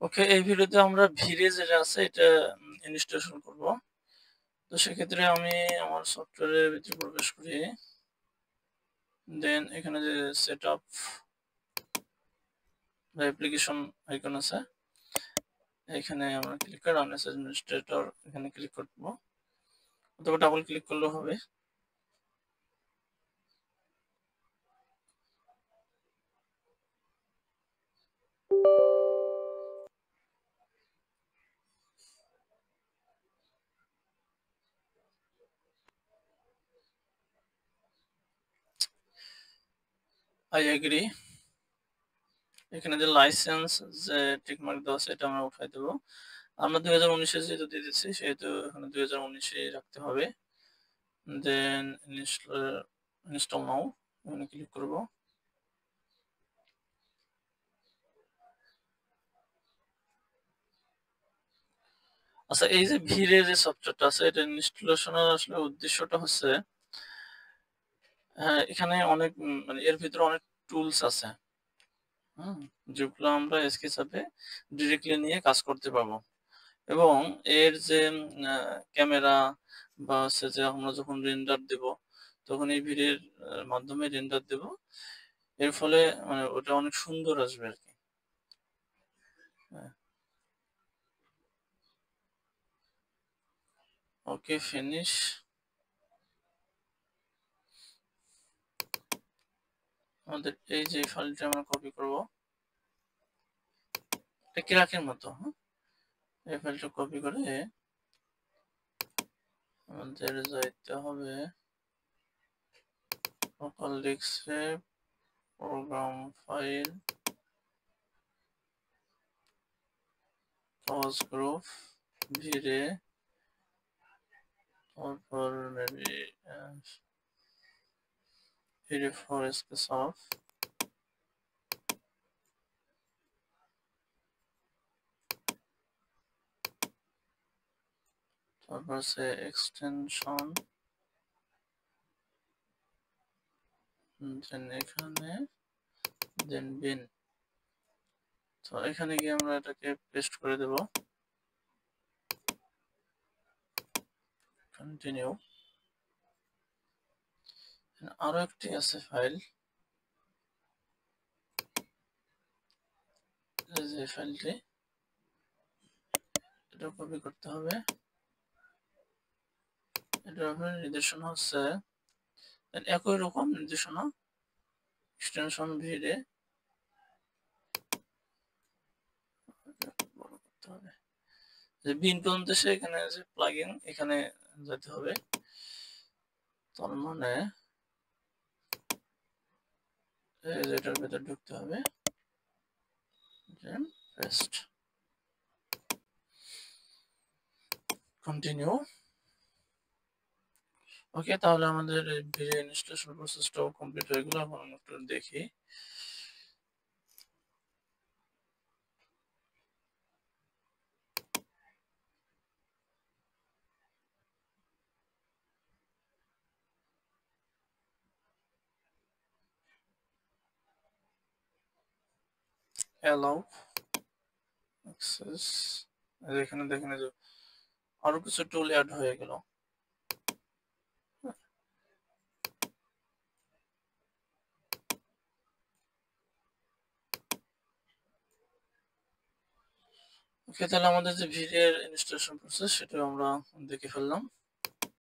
ওকে, এই ভিডিওতে আমরা ভিরে যেটা আছে এটা ইনস্টলেশন করব। তো সেক্ষেত্রে আমি আমার সফটওয়্যারের ভিতরে প্রবেশ করি। দেন এখানে যে সেটআপ অ্যাপ্লিকেশন আইকন আছে, এখানে আমরা ক্লিক করে রান অ্যাজ অ্যাডমিনিস্ট্রেটর এখানে ক্লিক করব, অথবা ডাবল ক্লিক করলেও হবে। I agree. এখানে যে লাইসেন্স যে টিকমার্ক দেওয়া আছে এটা আমরা উঠাই দেবো। আমরা 2019 যেহেতু দিয়ে দিচ্ছি সেহেতু এখানে 2019 রাখতে হবে। দেন ইনস্টল নাও এখানে ক্লিক করব। আচ্ছা, এই যে ভিড়ে যে সফটওয়্যারটা আছে এটা ইনস্টলেশনের আসলে উদ্দেশ্যটা হচ্ছে এখানে অনেক মানে এর ভিতরে অনেক টুলস আছে, যেগুলো আমরা স্কেচআপে ডিরেক্টলি নিয়ে কাজ করতে পারবো। এবং এর যে ক্যামেরা বা হচ্ছে যে আমরা যখন রেন্ডার দেব তখন এই ভিডিওর মাধ্যমে রেন্ডার দেব, এর ফলে মানে ওটা অনেক সুন্দর আসবে আর কি। ওকে, ফিনিশ। আমাদের এই যে ফাইলটা আমরা কপি করব, এটা ক্রাকের মতো, এই ফাইলটা কপি করে আমাদের যাইতে হবে লোকাল ডিস্কে, প্রোগ্রাম ফাইল, কজ গ্রুপ, ভিরে, তারপর মেবি ভিরে ফর স্কেচআপ, তারপর আছে এক্সটেনশন, দেন এখানে, দেন বিন। তো এখানে গিয়ে আমরা এটাকে পেস্ট করে দেব। কন্টিনিউ। আরো একটি আছে ফাইল, এই যে ফাইলটি, এটা কপি করতে হবে। এটার উপরে নির্দেশনা হচ্ছে একই রকম নির্দেশনা, এক্সটেনশন ভিরে বড় করতে হবে। যে বিন পর্যন্ত সে এখানে যে প্লাগইন এখানে যেতে হবে, তার মানে এটার ভেতর ঢুকতে হবে, দেন পেস্ট, কন্টিনিউ। ওকে, তাহলে আমাদের ভিডিও ইনস্টলেশন প্রসেসটাও কমপ্লিট হয়ে গেল। এখন আমরা একটু দেখি। অ্যালাউ অ্যাক্সেস, এখানে দেখেন যে আরো কিছু টুল অ্যাড হয়ে গেল। ওকে, তাহলে আমাদের যে ভিডিওর ইনস্টলেশন প্রসেস সেটা আমরা দেখে ফেললাম।